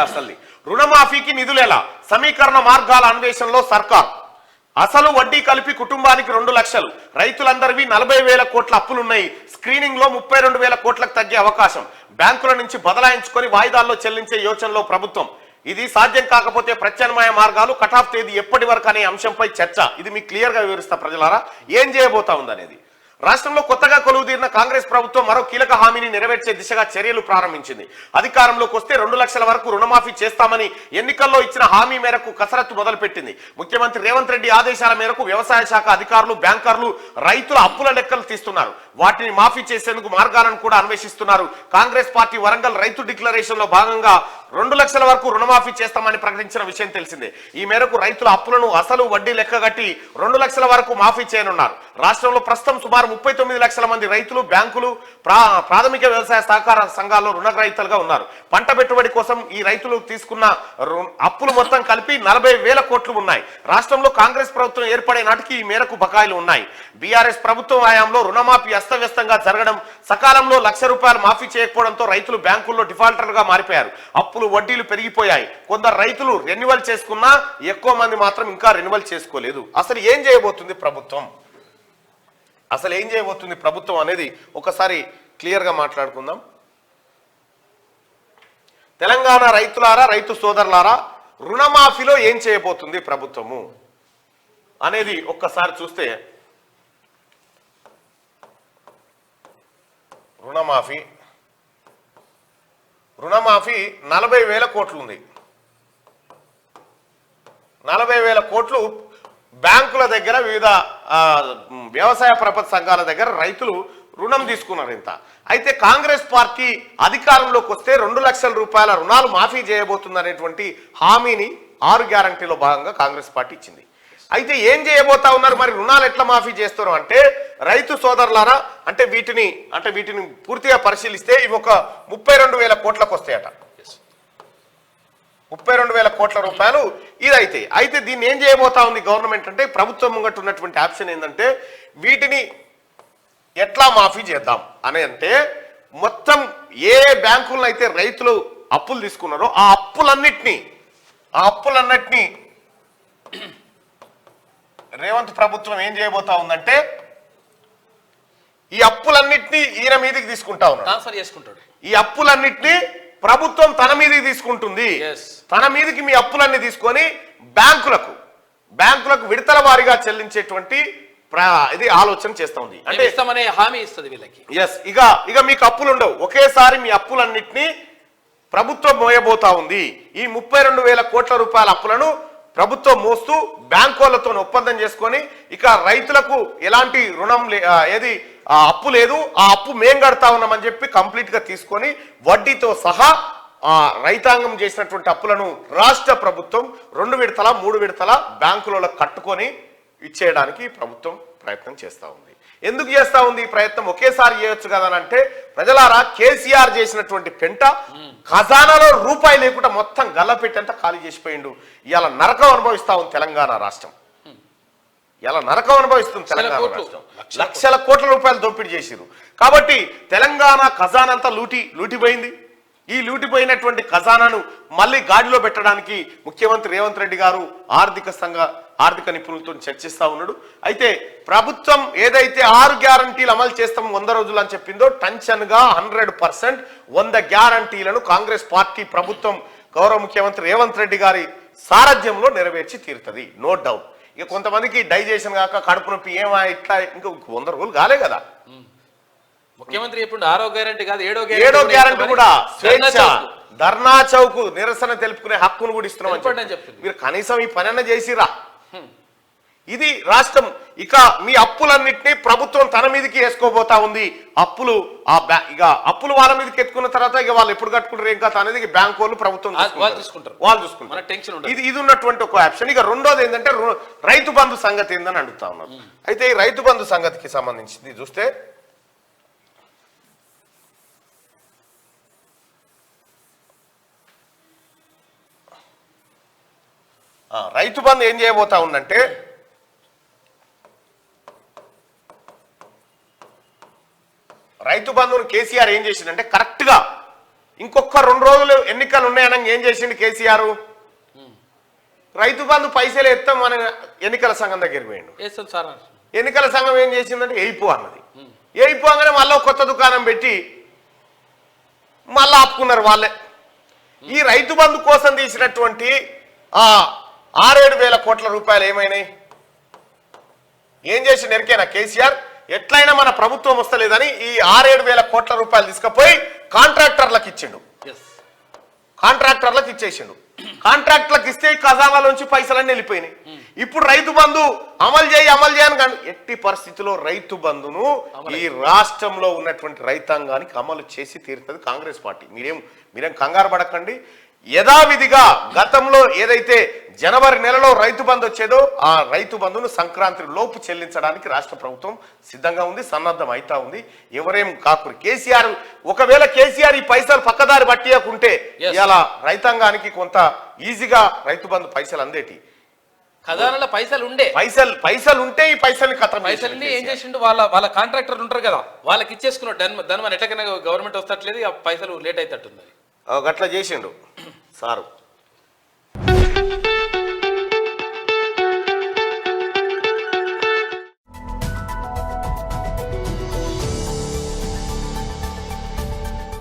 అసలు రుణమాఫీకి నిధులేలా సమీకరణ మార్గాల అన్వేషణలో సర్కార్ అసలు వడ్డీ కలిపి కుటుంబానికి 2 లక్షలు రైతులందరివి 40,000 కోట్ల అప్పులున్నాయి స్క్రీనింగ్ లో 32,000 కోట్లకు తగ్గే అవకాశం బ్యాంకుల నుంచి బదలాయించుకొని వాయిదాల్లో చెల్లించే యోచనలో ప్రభుత్వం ఇది సాధ్యం కాకపోతే ప్రత్యామ్నాయ మార్గాలు కటాఫ్ తేదీ ఎప్పటి వరకు అనే అంశంపై చర్చ ఇది మీకు క్లియర్ గా వివరిస్తా ప్రజలారా ఏం చేయబోతా ఉందనేది రాష్ట్రంలో కొత్తగా కొలువుదీరిన కాంగ్రెస్ ప్రభుత్వం మరో కీలక హామీని నెరవేర్చే దిశగా చర్యలు ప్రారంభించింది అధికారంలోకి వస్తే 2 లక్షల వరకు రుణమాఫీ చేస్తామని ఎన్నికల్లో ఇచ్చిన హామీ మేరకు కసరత్తు మొదలుపెట్టింది ముఖ్యమంత్రి రేవంత్ రెడ్డి ఆదేశాల మేరకు వ్యవసాయ శాఖ అధికారులు బ్యాంకర్లు రైతుల అప్పుల లెక్కలు తీస్తున్నారు వాటిని మాఫీ చేసేందుకు మార్గాలను కూడా అన్వేషిస్తున్నారు కాంగ్రెస్ పార్టీ వరంగల్ రైతు డిక్లరేషన్ లో భాగంగా 2 లక్షల వరకు రుణమాఫీ చేస్తామని ప్రకటించిన విషయం తెలిసిందే ఈ మేరకు రైతుల అప్పులను అసలు వడ్డీ లెక్కగట్టి 2 లక్షల వరకు మాఫీ చేయనున్నారు రాష్ట్రంలో ప్రస్తుతం సుమారు 39 లక్షల మంది రైతులు బ్యాంకులు ప్రాథమిక వ్యవసాయ సహకార సంఘాల్లో రుణగ్రహీతలుగా ఉన్నారు పంట పెట్టుబడి కోసం ఈ రైతులు తీసుకున్న అప్పులు మొత్తం కలిపి 40,000 కోట్లు ఉన్నాయి రాష్ట్రంలో కాంగ్రెస్ ప్రభుత్వం ఏర్పడే నాటికి ఈ మేరకు బకాయిలు ఉన్నాయి బీఆర్ఎస్ ప్రభుత్వం హయాంలో రుణమాఫీ అస్తవ్యస్తంగా జరగడం సకాలంలో ₹1,00,000 మాఫీ చేయకపోవడంతో రైతులు బ్యాంకుల్లో డిఫాల్టర్లుగా మారిపోయారు అప్పులు వడ్డీలు పెరిగిపోయాయి కొందరు రైతులు రెన్యువల్ చేసుకున్నా ఎక్కువ మంది మాత్రం ఇంకా రెన్యువల్ చేసుకోలేదు అసలు ఏం చేయబోతుంది ప్రభుత్వం అనేది ఒకసారి క్లియర్ గా మాట్లాడుకుందాం తెలంగాణ రైతులారా రైతు సోదరులారా రుణమాఫీలో ఏం చేయబోతుంది ప్రభుత్వము అనేది ఒక్కసారి చూస్తే రుణమాఫీ 40,000 కోట్లు ఉంది 40,000 కోట్లు బ్యాంకుల దగ్గర వివిధ వ్యవసాయ పరపతి సంఘాల దగ్గర రైతులు రుణం తీసుకున్నారు ఇంత అయితే కాంగ్రెస్ పార్టీ అధికారంలోకి వస్తే 2 లక్షల రూపాయల రుణాలు మాఫీ చేయబోతుందనేటువంటి హామీని 6 గ్యారంటీలో భాగంగా కాంగ్రెస్ పార్టీ ఇచ్చింది అయితే ఏం చేయబోతా ఉన్నారు మరి రుణాలు ఎట్లా మాఫీ చేస్తారు అంటే రైతు సోదరులారా అంటే వీటిని పూర్తిగా పరిశీలిస్తే ఇవి ఒక 32,000 కోట్లకు వస్తాయట 32,000 కోట్ల రూపాయలు ఇదైతే అయితే దీన్ని ఏం చేయబోతా ఉంది గవర్నమెంట్ అంటే ప్రభుత్వం ముంగట ఉన్నటువంటి ఆప్షన్ ఏంటంటే వీటిని ఎట్లా మాఫీ చేద్దాం అని అంటే మొత్తం ఏ బ్యాంకులను అయితే రైతులు అప్పులు తీసుకున్నారో ఆ అప్పులన్నిటినీ రేవంత్ ప్రభుత్వం ఏం చేయబోతా ఉందంటే ఈ అప్పులన్నిటినీ ఈయన మీదకి తీసుకుంటా ఉన్నారు ఈ అప్పులన్నిటినీ ప్రభుత్వం తన మీదకి తీసుకుంటుంది తన మీదకి మీ అప్పులన్నీ తీసుకొని బ్యాంకులకు విడతల వారీగా చెల్లించేటువంటి ఇది ఆలోచన చేస్తా ఉంది అంటే హామీ ఇస్తుంది వీళ్ళకి ఇక మీకు అప్పులు ఉండవు ఒకేసారి మీ అప్పులన్నిటినీ ప్రభుత్వం మోయబోతా ఉంది ఈ 32,000 కోట్ల రూపాయల అప్పులను ప్రభుత్వం మోస్తూ బ్యాంకులతో ఒప్పందం చేసుకొని ఇక రైతులకు ఎలాంటి రుణం అప్పు లేదు ఆ అప్పు మేం కడతా ఉన్నామని చెప్పి కంప్లీట్ గా తీసుకొని వడ్డీతో సహా రైతాంగం చేసినటువంటి అప్పులను రాష్ట్ర ప్రభుత్వం 2 విడతల 3 విడతల బ్యాంకులలో కట్టుకొని ఇచ్చేయడానికి ప్రభుత్వం ప్రయత్నం చేస్తూ ఉంది ఎందుకు చేస్తూ ఉంది ఈ ప్రయత్నం ఒకేసారి చేయొచ్చు కదా అంటే ప్రజలారా కేసీఆర్ చేసినటువంటి పెంట ఖజానాలో రూపాయి లేకుండా మొత్తం గల్లపెట్టంతా ఖాళీ చేసిపోయిండు ఇవాళ నరకం అనుభవిస్తా ఉంది తెలంగాణ రాష్ట్రం ఇలా నరకం అనుభవిస్తుంది తెలంగాణ రాష్ట్రం లక్షల కోట్ల రూపాయలు దోపిడీ చేసిరు కాబట్టి తెలంగాణ ఖజానా అంతా లూటిపోయింది ఈ లూటిపోయినటువంటి ఖజానాను మళ్ళీ గాడిలో పెట్టడానికి ముఖ్యమంత్రి రేవంత్ రెడ్డి గారు ఆర్థిక నిపుణులతో చర్చిస్తా ఉన్నాడు అయితే ప్రభుత్వం ఏదైతే 6 గ్యారంటీలు అమలు చేస్తాం 100 రోజులు అని చెప్పిందో టెన్షన్ గా 100% 100 గ్యారంటీలను కాంగ్రెస్ పార్టీ ప్రభుత్వం గౌరవ ముఖ్యమంత్రి రేవంత్ రెడ్డి గారి సారథ్యంలో నెరవేర్చి తీరుతుంది నో డౌట్ ఇక కొంతమందికి డైజెషన్ కాక కడుపు నొప్పి ఇట్లా ఇంకా 100 రోజులు కాలే కదా ముఖ్యమంత్రి ఇప్పుడు 6వ గ్యారంటీ కాదు 7వ గ్యారంటీ కూడా స్వేచ్ఛ ధర్నా చౌక్ నిరసన తెలుపుకునే హక్కును కూడా ఇస్తున్నాం మీరు కనీసం ఈ పనైనా చేసిరా ఇది రాష్ట్రం ఇక మీ అప్పులన్నింటినీ ప్రభుత్వం తన మీదకి వేసుకోబోతా ఉంది అప్పులు వాళ్ళ మీదకి ఎత్తుకున్న తర్వాత ఇక వాళ్ళు ఎప్పుడు కట్టుకుంటారు ఇంకా అనేది బ్యాంకు వాళ్ళు ప్రభుత్వం వాళ్ళు చూసుకుంటారు ఇది ఉన్నటువంటి ఒక ఆప్షన్ ఇక రెండోది ఏంటంటే రైతు బంధు సంగతి ఏందని అడుగుతా ఉన్నారు అయితే ఈ రైతు బంధు సంగతికి సంబంధించింది చూస్తే రైతు బంధు ఏం చేయబోతా ఉందంటే రైతు బంధువును కేసీఆర్ ఏం చేసిందంటే కరెక్ట్ గా ఇంకొక 2 రోజులు ఎన్నికలు ఉన్నాయనగా ఏం చేసిండు కేసీఆర్? రైతు బంధు పైసలు ఎత్తాం మన ఎన్నికల సంఘం దగ్గరికి పోయిండు. వేస్తుంది సార్. ఎన్నికల సంఘం ఏం చేసిందంటే ఎయిపో అన్నది. ఎయిపో అనగానే మళ్ళీ కొత్త దుకాణం పెట్టి మళ్ళీ ఆపుకున్నారు వాళ్ళే. ఈ రైతు బంధు కోసం తీసినటువంటి 6-7 వేల కోట్ల రూపాయలు ఏమైనాయి? ఏం చేసిండు ఎరికేనా కేసీఆర్? ఎట్లయినా మన ప్రభుత్వం వస్తలేదని ఈ 6-7 వేల కోట్ల రూపాయలు తీసుకుపోయి కాంట్రాక్టర్లకు ఇచ్చిండు. కాంట్రాక్టర్లకు ఇచ్చేసిండు. కాంట్రాక్టర్లకు ఇస్తే ఖజానాలోంచి పైసలన్నీ వెళ్ళిపోయినాయి. ఇప్పుడు రైతు బంధు అమలు చేయని కానీ ఎట్టి పరిస్థితిలో రైతు బంధును ఈ రాష్ట్రంలో ఉన్నటువంటి రైతాంగానికి అమలు చేసి తీరుతుంది కాంగ్రెస్ పార్టీ. మీరేం కంగారు పడకండి. యథావిధిగా గతంలో ఏదైతే జనవరి నెలలో రైతు బంధు వచ్చేదో ఆ రైతు బంధును సంక్రాంతి లోపు చెల్లించడానికి రాష్ట్ర ప్రభుత్వం సిద్ధంగా ఉంది, సన్నద్ధం అవుతా ఉంది. ఎవరేం కాకురి కేసీఆర్, ఒకవేళ కేసీఆర్ ఈ పైసలు పక్కదారి పట్టియకుంటే ఇలా రైతాంగానికి కొంత ఈజీగా రైతు బంధు పైసలు అందేటి. ఖజానాలో పైసలు ఉండే పైసలు ఉంటే ఈ పైసల్ని పైసల్ని ఏం చేసిండు? వాళ్ళ కాంట్రాక్టర్లు ఉంటారు కదా, వాళ్ళకి ఇచ్చేసుకున్నాడు. ధనమని ఎట్టకైనా గవర్నమెంట్ వస్తట్లేదు, ఆ పైసలు లేట్ అవుతట్టుంది. గట్లా చేసిండు సారు.